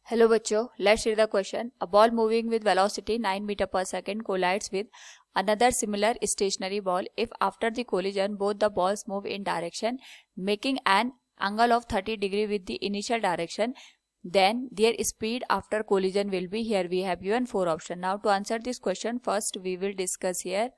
Hello बच्चों, let's read the question. A ball moving with velocity 9 meter per second collides with another similar stationary ball. If after the collision both the balls move in direction making an angle of 30 degree with the initial direction, then their speed after collision will be. Here we have given 4 options. Now to answer this question, first we will discuss here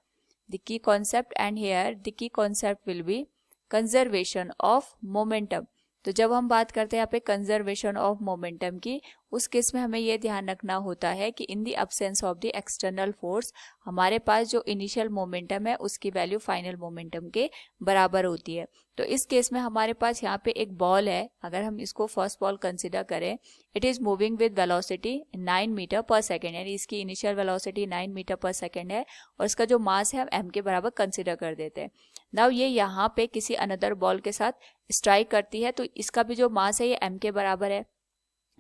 the key concept, and here the key concept will be conservation of momentum. तो जब हम बात करते हैं यहाँ पे conservation of momentum की, उस केस में हमें यह ध्यान रखना होता है कि in the absence of the external force हमारे पास जो इनिशियल मोमेंटम है उसकी वैल्यू फाइनल मोमेंटम के बराबर होती है। तो इस केस में हमारे पास यहाँ पे एक बॉल है, अगर हम इसको फर्स्ट बॉल कंसिडर करें, it is moving with velocity 9 metre per second, यानी इसकी initial velocity 9 metre per second है और इसका जो मास है हम m के बराबर कंसिडर कर देते हैं। नाउ ये यहाँ पे किसी अनदर बॉल के साथ स्ट्राइक करती है तो इसका भी जो मास है ये m के बराबर है।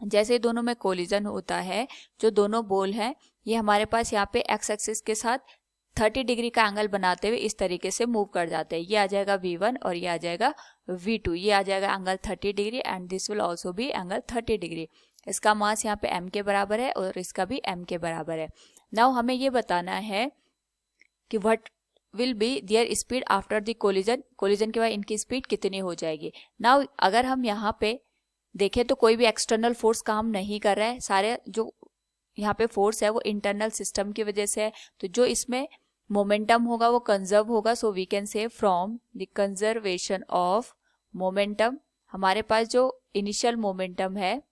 जैसे दोनों में कोलिजन होता है, जो दोनों बॉल हैं ये हमारे पास यहाँ पे एक्स एक्सिस के साथ 30 डिग्री का एंगल बनाते हुए इस तरीके से मूव कर जाते हैं। ये आ जाएगा v1 और ये आ जाएगा v2, ये आ जाएगा angle 30 degree and this will also be angle 30 degree. इसका मास यहाँ पे m के बराबर है और इसका भी m के बराबर है। नाउ हमें ये बताना है कि what will be there speed after the collision, collision के बाद इनकी स्पीड कितनी हो जाएगी। नाउ अगर हम यहाँ पे देखें तो कोई भी एक्सटर्नल फोर्स काम नहीं कर रहा है, सारे जो यहाँ पे फोर्स है वो इंटरनल सिस्टम की वजह से है, तो जो इसमें मोमेंटम होगा वो कंजर्व होगा। So we can say from the conservation of momentum हमारे पास जो इनिशियल मोमेंटम है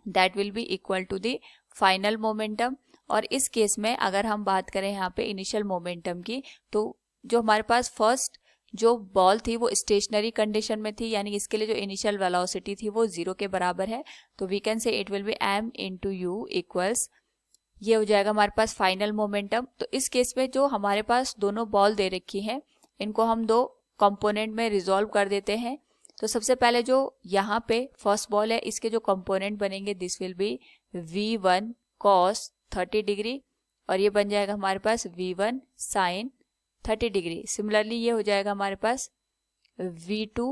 that will be equal to the final momentum. और इस केस में अगर हम बात करें यहाँ पे इनिशियल मोमेंटम की, तो जो हमारे पास फर्स्ट जो बॉल थी वो स्टेशनरी कंडीशन में थी, यानी इसके लिए जो इनिशियल वेलोसिटी थी वो 0 के बराबर है, तो we can say it will be m into u equals, ये हो जाएगा हमारे पास फाइनल मोमेंटम। तो इस केस में जो हमारे पास दोनों बॉल दे रखी हैं इनको हम दो कंपोनेंट में रिजॉल्व कर देते हैं। तो सबसे पहले जो यहाँ पे फर्स्ट बॉल है इसके जो कंपोनेंट बनेंगे this will B v1 cos 30 degree और ये बन जाएगा हमारे पास v1 sin 30 डिग्री। सिमिलरली ये हो जाएगा हमारे पास v2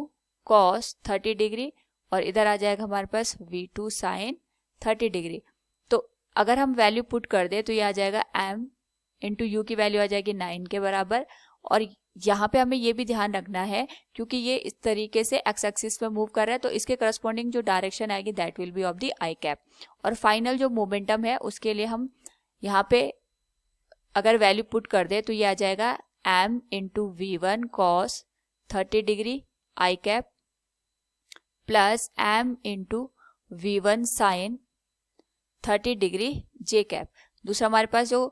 cos 30 डिग्री और इधर आ जाएगा हमारे पास v2 sin 30 डिग्री। तो अगर हम वैल्यू पुट कर दे तो ये आ जाएगा m इंटू यू की वैल्यू आ जाएगी 9 के बराबर। और यहाँ पे हमें ये भी ध्यान रखना है क्योंकि ये इस तरीके से एक्स एक्सिस पे मूव कर रहा है तो इसके करस्पॉन्डिंग जो डायरेक्शन आएगी that will B of the I cap. और फाइनल जो मोमेंटम है उसके लिए हम यहाँ पे अगर वैल्यू पुट कर दे तो ये आ जाएगा m into v1 cos 30 degree I cap plus m into v1 sin 30 degree J cap. दूसरा हमारे पास जो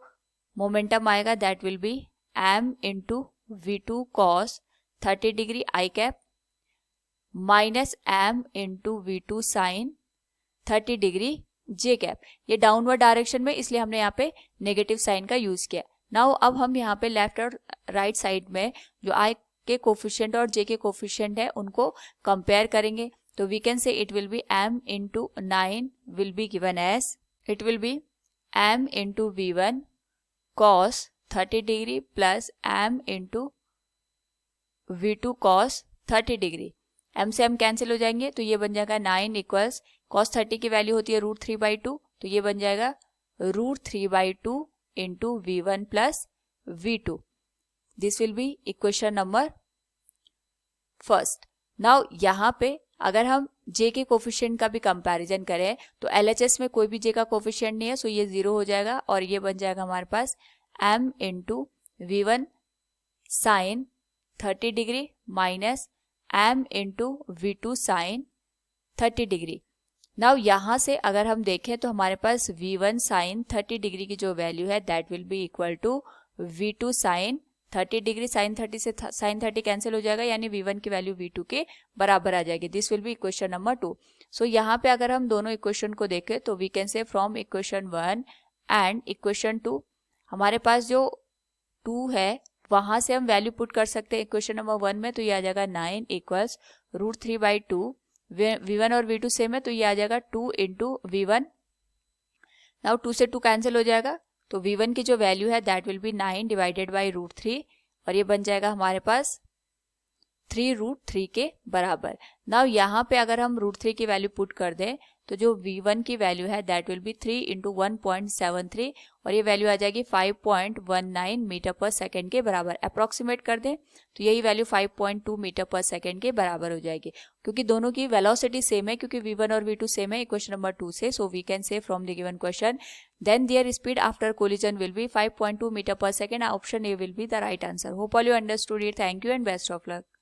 मोमेंटम आएगा that will be m into v2 cos 30 degree I cap minus m into v2 sin 30 degree J cap. ये downward direction में इसलिए हमने यहाँ पे नेगेटिव साइन का यूज किया। नाउ अब हम यहाँ पे लेफ्ट और राइट साइड में जो i के कोफिशिएंट और j के कोफिशिएंट है उनको कंपेयर करेंगे। तो we can say it will be m into 9 will be given as, it will be m into v1 cos 30 degree plus m into v2 cos 30 degree. m से m cancel हो जाएंगे तो ये बन जाएगा 9 इक्वल्स cos 30 की value होती है √3/2, तो ये बन जाएगा √3/2 into v1 plus v2। This will be equation number first. Now यहाँ पे अगर हम j के कोफिशिएंट का भी कंपैरिजन करें तो LHS में कोई भी j का कोफिशिएंट नहीं है, सो ये 0 हो जाएगा और ये बन जाएगा हमारे पास m into v1 sin 30 degree minus m into v2 sin 30 degree. Now यहाँ से अगर हम देखें तो हमारे पास v1 sin 30 डिग्री की जो वैल्यू है that will be equal to v2 sin 30 degree. sin 30 से sin 30 कैंसिल हो जाएगा यानी v1 की वैल्यू v2 के बराबर आ जाएगी। This will be equation number 2। So यहाँ पे अगर हम दोनों इक्वेशन को देखें तो we can say from equation 1 and equation 2 हमारे पास जो 2 है वहां से हम वैल्यू पुट कर सकते हैं इक्वेशन नंबर 1 में, तो ये आ जाएगा 9 इक्वल्स √3/2, v1 और v2 सेम है तो ये आ जाएगा 2 इंटू v1। नाउ 2 से 2 कैंसिल हो जाएगा तो v1 की जो वैल्यू है that will B 9 divided by √3 और ये बन जाएगा हमारे पास 3 √3 के बराबर। नाउ यहाँ पे अगर हम √3 की वैल्यू पुट कर दें तो जो v1 की वैल्यू है दैट विल बी 3 इंटू 1.73 और ये वैल्यू आ जाएगी 5.19 मीटर पर सेकेंड के बराबर। अप्रॉक्सीमेट कर दें तो यही वैल्यू 5.2 मीटर पर सेकेंड के बराबर हो जाएगी, क्योंकि दोनों की वेलोसिटी सेम है, क्योंकि v1 और v2 सेम है क्वेश्चन नंबर 2 से। So we can say from the given question then their speed after collision will be 5.2 meter per second. Option A will be the right answer. Hope all you understood it. Thank you and best of luck.